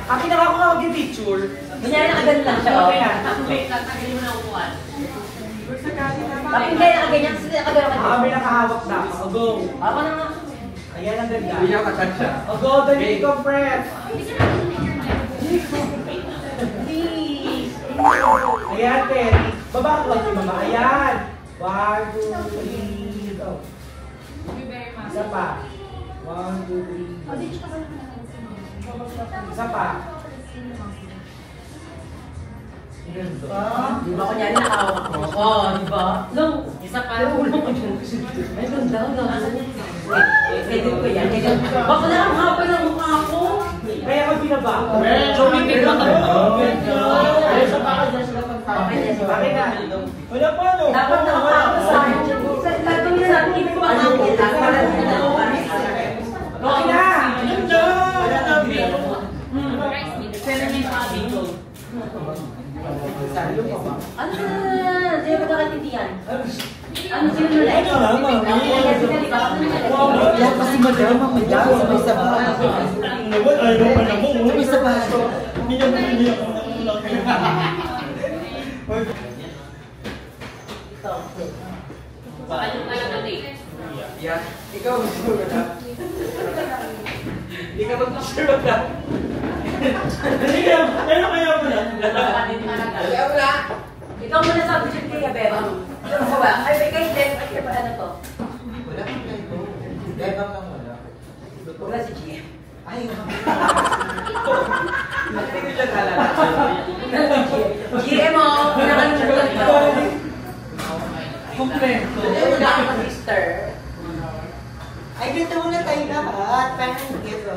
Akin na ako nga mag-picture. Kunyari nakaganyan lang siya. Okay na. Tatagalin mo na upuan. Bakit hindi nakaganyan? Kasi nakagano'n ka. May nakahawak na ako. Go. Ako na nga. Ayan ang ganda. Hindi niya katat siya. Go, dali decompress. Ayan, Terry. Baba ko lang yung mama. Ayan. 1, 2, 3, go. Isa pa. 1, 2, 3. Isa pa. Di ba kunyari nakahawak mo? Oo, di ba? Long, isa pa. Ulong ko dyan. Ay, ganda, ganda. Edit ko yan. Baka na ang haba ng mukha ko. Kaya ako binaba. Chumipig lang tayo. Isa pa ka dyan sila pagkakaroon. Bakit na? Wala pa, no? Dapat nakakapa sa akin. Lagawin na natin, hindi ko makakapit. Para hindi na ako para sa akin. Okay na! Ganda! Ano na? Hindi mo magkakatindihan. Ano sino nila? Ano na, mami? Yan kasi madama, madama sa may sabahan. May sabahan. Ano na lang natin? Yan. Ikaw mag-sure ka. Ikaw mag-sure ka. Ano kaya mo na? Kaya wala. Ikaw muna sa budget kaya, Beba. Ano ko ba? Ay, kay Jen, ay, ano to? Wala kang ganito. Lebang lang wala. Wala si GM. Ay, hindi ko siya kalala. GM mo, pinakalimutan ko. Kompleto. Wala ka sister. Ay, dito muna tayo lahat. Parang gito.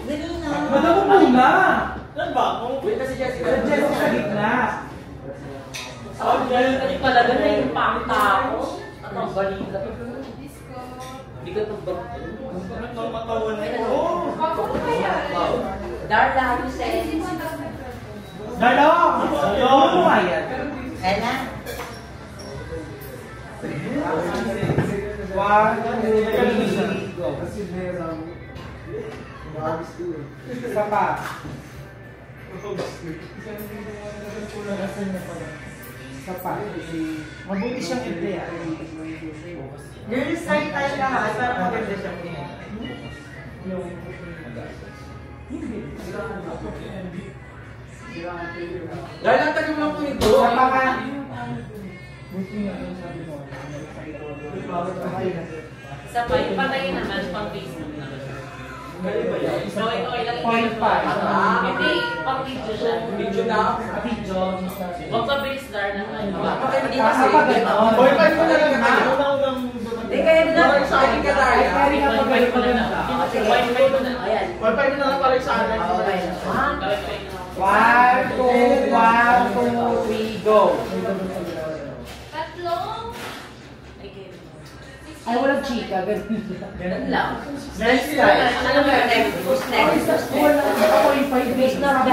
Dali na. Madamo muna! Saan ba? Wait kasi Jessica. Sa Jessica sa gitna. Talaga na yung pangta ako. Ano ang balita? Hindi ka itong balita. Darla, you said. Dalong! Dalong! Ayan. Ella? 1, 2, 3, go. Isa pa. Isa pa. Mabuti siyang ideya. Girls, side tayo lahat. Parang maganda siya. Dahil ang tagal lang po nito. Isa pa ka. Buti nga yung sabi mo. Sa pa, yung patayin naman pang Facebook naman. Okay lang. Point five. Hindi, pang video siya. Video na. Video. Huwag ka bilis dar naman. Kapag gano'n. Point five mo na lang naman. Hindi kayo na. Sa akin ka tayo. Kaya kapag gano'n. Ayan. Point five mo na lang pala sa akin. Okay. 1, 2, 3, go. Ay, walang chika. Ganun lang. Next time. Ano ba yung next? Who's next? Ako yung 5 days na.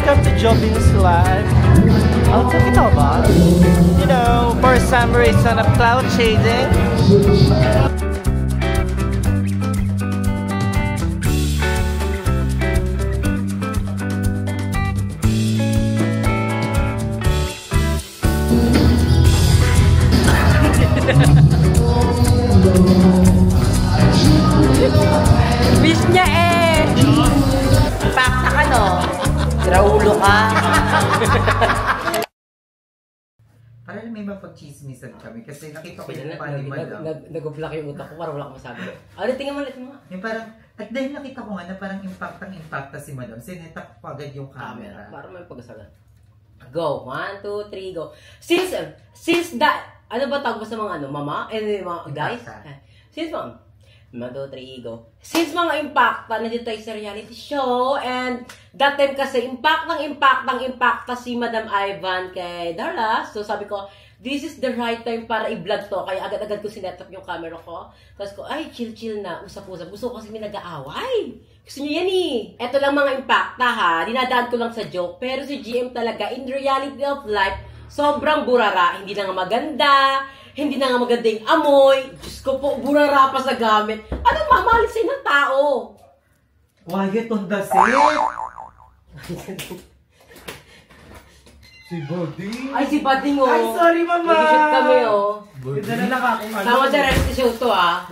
Welcome to Jobin's Live. I'll talk it about, you know, for some reason of cloud chasing. Miss niya eh! Pakta ka no? Raulo ka. Parang may mapag-chismisan kami kasi nakita ko yung mukha ni Madam. Nag-block yung utak ko para wala akong masabi. Ano, tingnan mo ulit mo. Yung parang, at dahil nakita ko nga na parang impacta si Madam, sinetap ko agad yung camera. Para may pag-asagan. Go. 1, 2, 3, go. Since that, ano ba tawag mo sa mga ano, mama? And mga guys? Since mom. 1, 2, 3, go. Since mga impacta, nandito tayo sa reality show, and that time kasi, impacta si Madam Ivan kay Darla. So sabi ko, this is the right time para i-vlog to. Kaya agad-agad ko sinetap yung camera ko. Tapos ko, ay, chill-chill na, usap-usap. Gusto ko kasi may nag-aaway. Gusto nyo yan eh. Ito lang mga impacta ha. Dinadaan ko lang sa joke. Pero si GM talaga, in reality of life, sobrang burara. Hindi na nga maganda. Hindi na nga maganda yung amoy. Diyos ko po, burara pa sa gamit. Anong mamalisin ng tao? Quiet on the set! Si Buddy. Ay, si Bading oh. Ay, sorry, mama. Nag-shoot kami oh. Ganda na nakakong ano. Sama sa reality show to ah.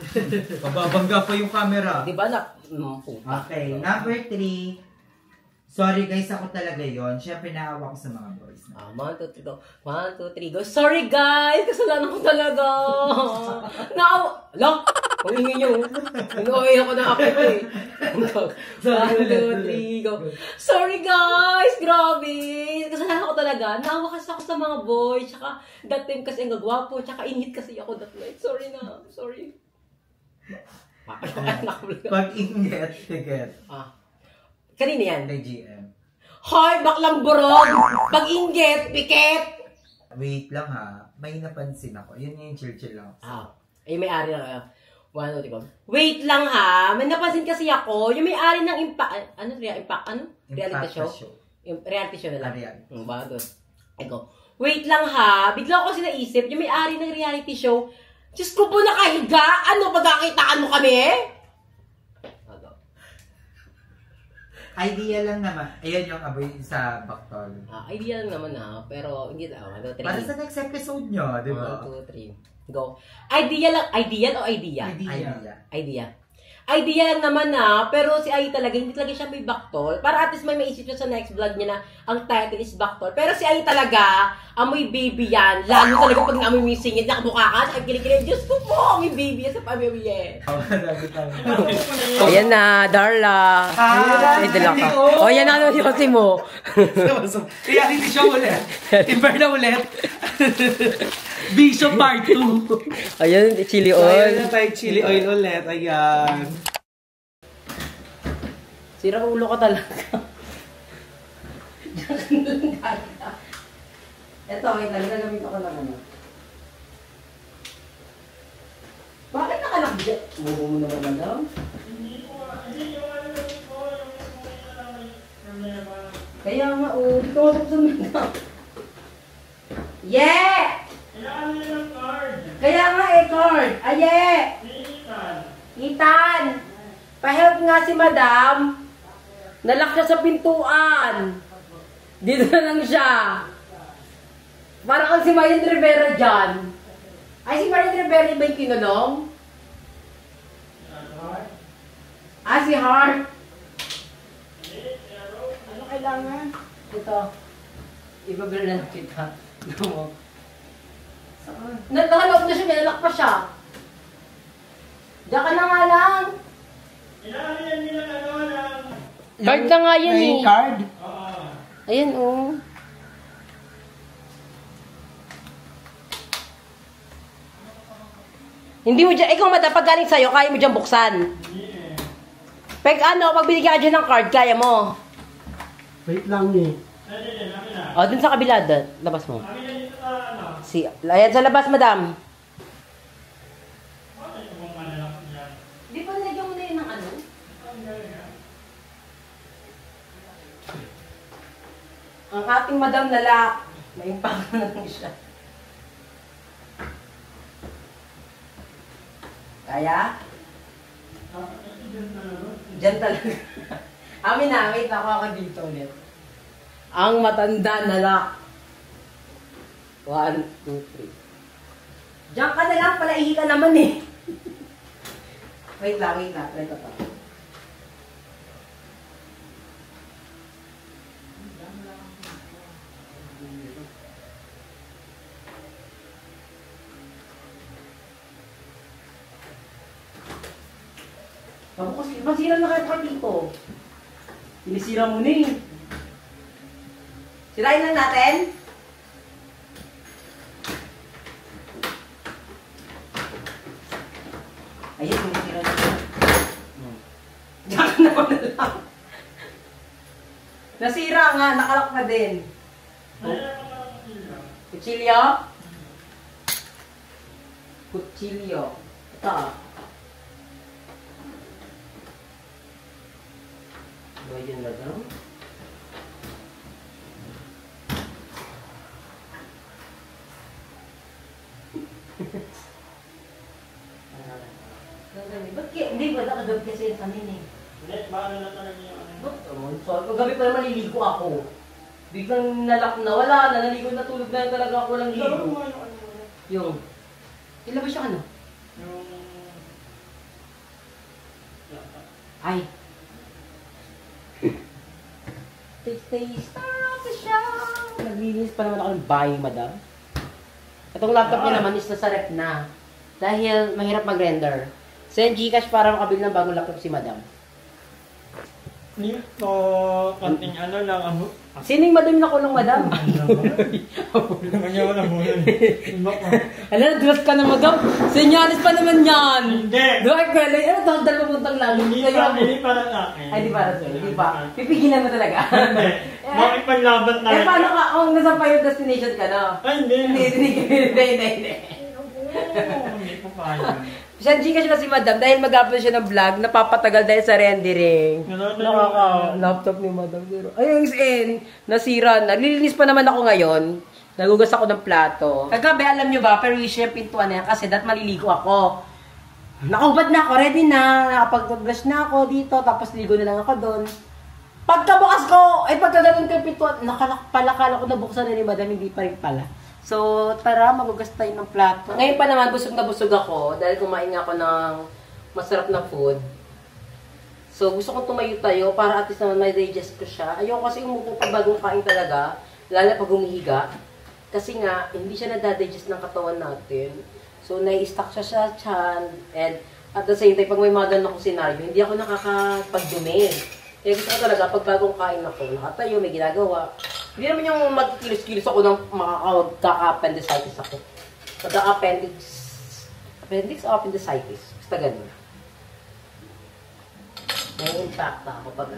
Mababangga pa yung camera. Di ba na? Puta. Okay, number 3. Sorry guys, ako talaga yon. Siyempre, naawa ko sa mga boys. 1, 2, 3, go. 1, 2, 3, go. Sorry guys! Kasalanan ko talaga. Lang! Kung ingin nyo. Nag-uwi ako ng akit eh. 1, 2, 3, go. Sorry guys! Grabe! Kasalanan ko talaga. Naawa kasi ako sa mga boys. Tsaka that time kasi ang gagwapo. Tsaka inhit kasi ako that night. Sorry na. Sorry. Pag-inget, ticket. Kanina yan? Kay GM. Hoy! Baklang burog! Pag-inggit! Pikit! Wait lang ha. May napansin ako. Yun yung chill-chill lang. Ay, may-ari lang. 1, 2, 3. Wait lang ha. May napansin kasi ako. Yung may-ari ng impact. Ano? Reality show? Yung reality show na lang. Bago. Ego. Wait lang ha. Bigla ko kasi naisip. Yung may-ari ng reality show. Diyos ko po nakahiga. Ano? Pagkakitaan mo kami? Idea lang naman. Ayan yung aboy sa baktol. Idea lang naman ha. Pero hindi lang. 1, 2, 3. Para sa next episode nyo, di ba? 1, 2, 3. Go. Idea lang. Ideal o idea? Idea. Idea lang naman na, pero si Ai talaga, hindi talaga siya may baktol. Para at least may maisip siya sa next vlog niya na ang title is baktol. Pero si Ai talaga, amoy baby yan. Lalo talaga pag naamoy mo yung singit, nakabuka ka, nakakilig-kilig. Diyos ko po, may baby yan sa pamilya. Ayan na, Darla. Ay, dala ka. O, yan na naman si Jose mo. Reality show ulit. Timber na ulit. Bishop Part 2. Ayan, chili So, oil. ayan na tayo, chili oil ulit. Ayan. Sira ulo ka talaga. Ito, wait lang. Gagamit ako ng ano. Bakit nakalakbit? Bubo mo naman madam? Kaya nga, oh. Di ka matapos ng madam. Yeah! Kaya nga card. Aye! Itan! Pa-help nga si madam. Nalak siya sa pintuan. Dito na lang siya. Parang kang si Marian Rivera dyan. Ay, si Marian Rivera ba yung kinulong? Si Hart. Ano kailangan? Ito. Ibabala na kita. No. Nagkahalap na siya, nalak pa siya. Diyan ka na nga lang. Card na nga yan eh. Card? Ayan oh. Hindi mo dyan, ikaw madam, pag galing sa'yo, kaya mo dyan buksan. Pag ano, pag binigyan ka dyan ng card, kaya mo. Wait lang eh. O, dun sa kabila, labas mo. Ayan sa labas, madam. Di pa nilagyan mo na yun ng ano? Ang ating madam nalak. May impact na lang siya. Kaya? Diyan talaga. Amin na, wait lang ako dito ulit. Ang matanda nalak. 1, 2, 3. Diyan ka na lang, palaihi ka naman eh. Wait lang. Ito pa. Masira na kayo pa dito. Sinisira mo na eh. Sirain lang natin. Ayun, sinisira na. Diyan ka naman na lang. Nasira nga, nakalak na din. Kutsilyo? Kutsilyo. Ito. Ayun na lang. Ba't kaya? Hindi ba nakagabi kasi yung kanin eh? Hindi, paano na talaga yung ano? So, kagabi pa naman naliligo ako. Biglang nalak na, wala na, naligo na tulog na talaga ako walang Laro ligo. mo yung ano? Yung, ilabas yung ano? Yung... Ay. Taste siya. Naglilinis pa naman ako ng bahay, madam. Itong laptop niya naman is nasa rep na. Dahil mahirap mag-render. Send Gcash para makabili ng bagong laptop si madam. So, konting ano lang, amo. Sino yung madam na kulong, madam? Naman niya wala muna. Alam, dress ka na, madam. Senyalis pa naman yan. Hindi! Doon ka lang. Ano to? Dalawang lang. Hindi para sa akin. Ay, di para sa'yo. Di ba? Pipigilan mo talaga. Hindi. Bakit paglaban na? Eh, paano ka? Kung nasa Final Destination ka, no? Ay, hindi. Hindi. Hindi po kaya. Siya Gcash na si madam dahil mag-upload siya ng vlog, napapatagal dahil sa rendering. Laptop ni madam. Ayun, nasira na. Nililinis pa naman ako ngayon. Nagugas ako ng plato. Kagabi, alam nyo ba, pero yung pintuan na yan kasi dat maliligo ako. Nakahubad na ako, ready na. Nakapag-brush na ako dito, tapos ligo na lang ako doon. Pagkabukas ko, ay pagkaganon ko yung pintuan, nakalakala ko na buksan na ni madam, hindi pa rin pala. So, tara, magugas tayo ng plato. Ngayon pa naman, busog na busog ako dahil kumain nga ako ng masarap na food. So, gusto kong tumayo tayo para at least naman may digest ko siya. Ayoko kasi umupo pag bagong kain talaga, lalo pag humihiga. Kasi nga, hindi siya nadadigest ng katawan natin. So, nai-stuck siya sa tiyan. And at the same time, pag may mga ganun akong senaryo, hindi ako nakakapagdumi. Kaya gusto ko talaga, pag bagong kain ako, nakatayo, may ginagawa. Hindi naman yung magkikilos-kilos ako ng magkaka-appendicitis ako. Appendix o appendicitis? Basta ganun. May impact ako pag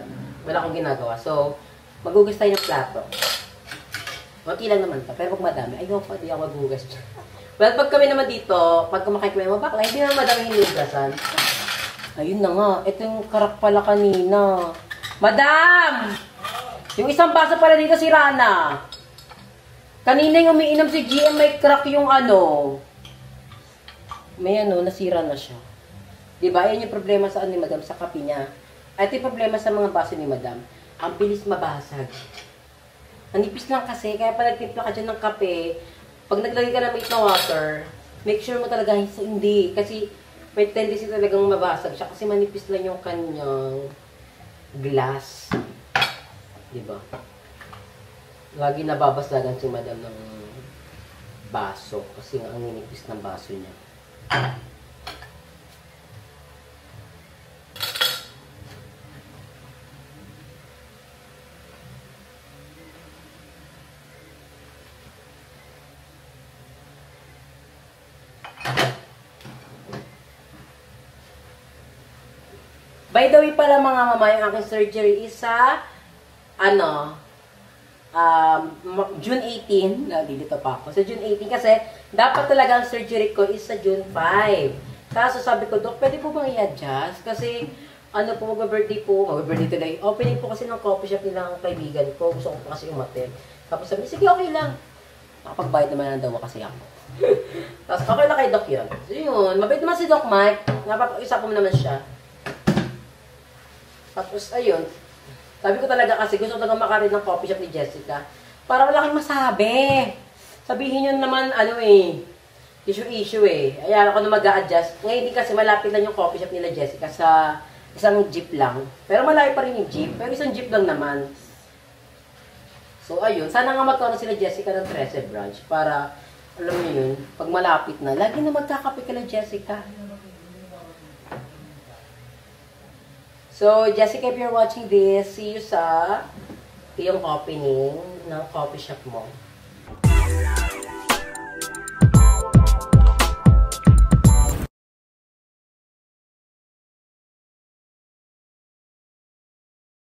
wala akong ginagawa. So, magugas tayo ng plato. Kunti lang naman ito, pero pag madami, ayoko, di ako magugas dyan. Well, pag kami naman dito, pag kumakain kami mga bakla, hindi naman madami hinugasan. Ayun na nga, ito yung karak pala kanina. Madam! Yung isang baso pala dito si Rana. Kanina yung umiinom si GM, may crack yung ano. May ano, nasira na siya. Diba? Yan yung problema sa ni Madam, sa kape niya. At yung problema sa mga baso ni Madam, ang bilis mabasag. Ang nipis lang kasi, kaya pag nagtimpla ka dyan ng kape, pag naglagay ka ng mate na water, make sure mo talaga hindi. Kasi may tendency talagang mabasag siya kasi manipis lang yung kanyang glass. Diba? Lagi nababasagan si Madam ng baso kasi nga ang ninipis ng baso niya. By the way pala mga mama, yung aking surgery is sa June 18, dito pa ako, sa June 18 kasi dapat talaga ang surgery ko is sa June 5. Kaso sabi ko, Dok, pwede po bang i-adjust? Kasi ano po, mag-birthday today. Opening po kasi ng coffee shop nilang kaibigan ko. Gusto ko po kasi umattend. Tapos sabi, sige, okay lang. Nakapagbayad naman ng dawa kasi ako. Tapos okay lang kay Doc yun. So yun, mabait naman si Doc Mike. Napapag-isa ko naman siya. Tapos ayun, sabi ko talaga kasi gusto ko talaga makarin ng coffee shop ni Jessica. Para wala kang masabi. Sabihin nyo naman, issue Ayan ako na mag-a-adjust. Ngayon din kasi malapit lang yung coffee shop nila Jessica sa isang jeep lang. Pero malayo pa rin yung jeep. Pero isang jeep lang naman. So ayun, sana nga magkaroon sila Jessica ng 13 branch. Para, alam nyo yun, pag malapit na, lagi na magkakape ka na Jessica. So, Jessica, if you're watching this, see you sa iyong opening ng coffee shop mo.